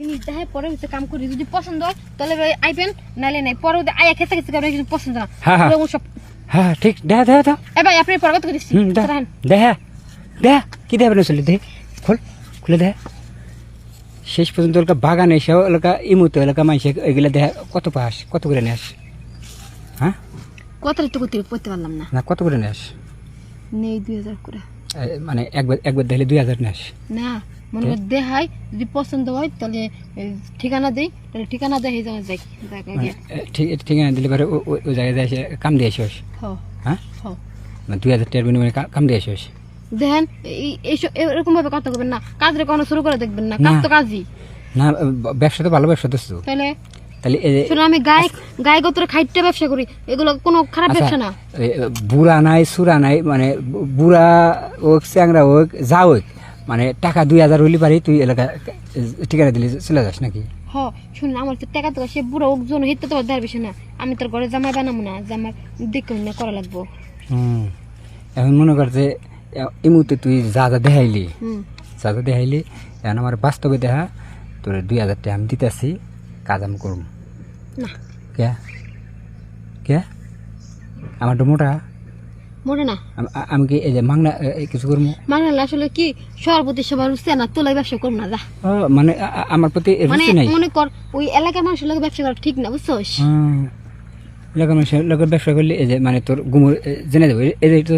জিনিস দেখে পরে হচ্ছে কাম করি, যদি পছন্দ হয় তাহলে আইবেন, নাইলে নাই। পরে আয়া খেতে খেতে আপনার কিছু পছন্দ না। হ্যাঁ হ্যাঁ ওগুলো সব হ্যাঁ ঠিক দেখা দেখা দাও এ ভাই আপনি পরে কত করে দিচ্ছি দেখা দেখা দেখা কি দেখাবেন আসলে দেখ খোল খুলে দেখা শেষ পর্যন্ত এলাকা বাগান এসে এলাকা ইমুতে এলাকা মাইসে এগুলো দেখা কত পাস কত করে নেস হ্যাঁ কত তো করতে পারলাম না। না কত করে নেস নেই 2000 করে। মানে একবার দেখলে 2000 নেস না মনে কর দেখাই, যদি পছন্দ হয় তাহলে ঠিকানা দেই, তাহলে ঠিকানা দেয় এই জায়গায় যাই। ঠিক আছে দিলে পরে ওই জায়গায় এসে কাম দিয়ে আসিস হ্যাঁ 2000 টাকার বিনিময়ে কাম দিয়ে আসিস দেখেন এইসব এরকম ভাবে কথা বলবেন না, কাজরে কোনো শুরু করে দেখবেন না, কাজ তো কাজই না। ব্যবসা তো ভালো ব্যবসা তো তাহলে তাহলে শুনে আমি গায়ে গোত্র খাইতে ব্যবসা করি, এগুলো কোনো খারাপ ব্যবসা না। বুড়া নাই সুরা নাই, মানে বুড়া হোক চ্যাংরা হোক যা হোক, মানে টাকা 2000 হইলে পারি তুই এলাকা ঠিকানা দিলে চলে যাস নাকি? হ শুন, আমার তো টাকা তো সে বুড়ো ওজন হিতে তো দেওয়ার বিষয় না। আমি তোর ঘরে জামাই বানাবো না, জামাই দেখে না করা লাগবো। এখন মনে কর যে এই মুহূর্তে তুই যা যা দেখাইলি এখন আমার বাস্তবে দেখা তোর 2000 টাকা আমি দিতেছি, কাজ আমি করব না। কে কে আমার তো মোটা মোটে না, আমি কি এই যে মাংনা কিছু করবো? মানে আসলে কি সর্বতি সবার রুচি না, তোলাই ব্যবসা করবো না যা। মানে আমার প্রতি মানে রুচি নাই। মনে কর ওই এলাকার মানুষের লোক ব্যবসা করা ঠিক না, বুঝছোস? এলাকার মানুষের লোকের ব্যবসা করলে এই যে মানে তোর গুমর জেনে দেবো এই তো।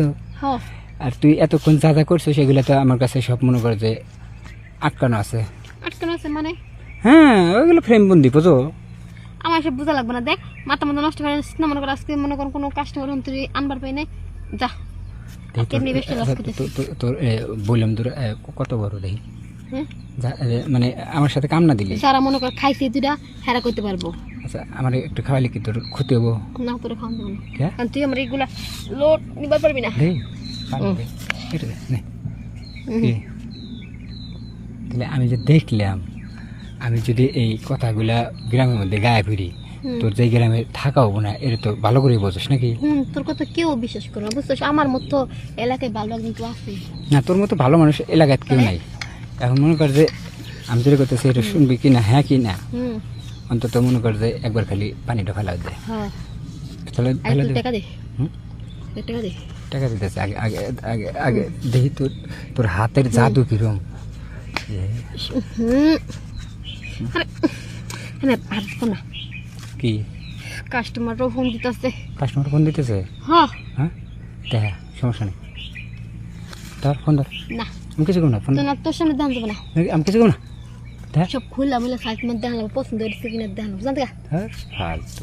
আর তুই এতক্ষণ যা যা করছো সেগুলো তো আমার কাছে সব মনে কর যে আটকানো আছে। আটকানো আছে মানে? হ্যাঁ ওইগুলো ফ্রেম বন্দি বুঝো। আমার সব বোঝা লাগবে না, দেখ মাথা মতো নষ্ট করে না। মনে কর আজকে মনে কর কোনো কাস্টমার তুই আনবার পাই নাই, যা কেমনি বেশি লস করতেছিস। তোর বললাম তোর কত বড় দেখি মানে আমার সাথে কাম না দিলে যারা মনে কর খাইছে দুটা হেরা করতে পারবো। আচ্ছা আমার একটু খাওয়াইলে কি তোর ক্ষতি হবো? না তোর খাওয়ান দেবো না, কারণ তুই আমার এইগুলা লোড নিবার পারবি না। তাহলে আমি যে দেখলাম, আমি যদি এই কথাগুলা গ্রামের মধ্যে গায়ে ফিরি, তোর যে গ্রামে থাকা হবো না, এটা তো ভালো করে বোঝস নাকি? তোর কথা কেউ বিশ্বাস করে না, বুঝছিস? আমার মতো এলাকায় ভালো একজন কেউ আছে না? তোর মতো ভালো মানুষ এলাকায় কেউ নাই। এখন মনে কর যে আমি যেটা করতেছি এটা শুনবি কি না, হ্যাঁ কি না, অন্তত মনে কর যে একবার খালি পানিটা ফেলা দেয়। তাহলে টাকা দে, টাকা দে, টাকা দিতেছে। আগে আগে আগে আগে দেখি তোর হাতের জাদু কিরম। না কি কাস্টমারও ফোন দিতেছে? কাস্টমার ফোন দিতেছে? হ্যাঁ দেখা সমস্যা নেই, তোর ফোন ধর। না আমি কিছু করবো না, ফোন না, তোর সামনে দাম দেবো না, আমি কিছু করবো না। সব খুললাম, সাইজ মধ্যে দেখালাম, পছন্দ হয়েছে কিনা দেখালাম, জানতে ফালতু।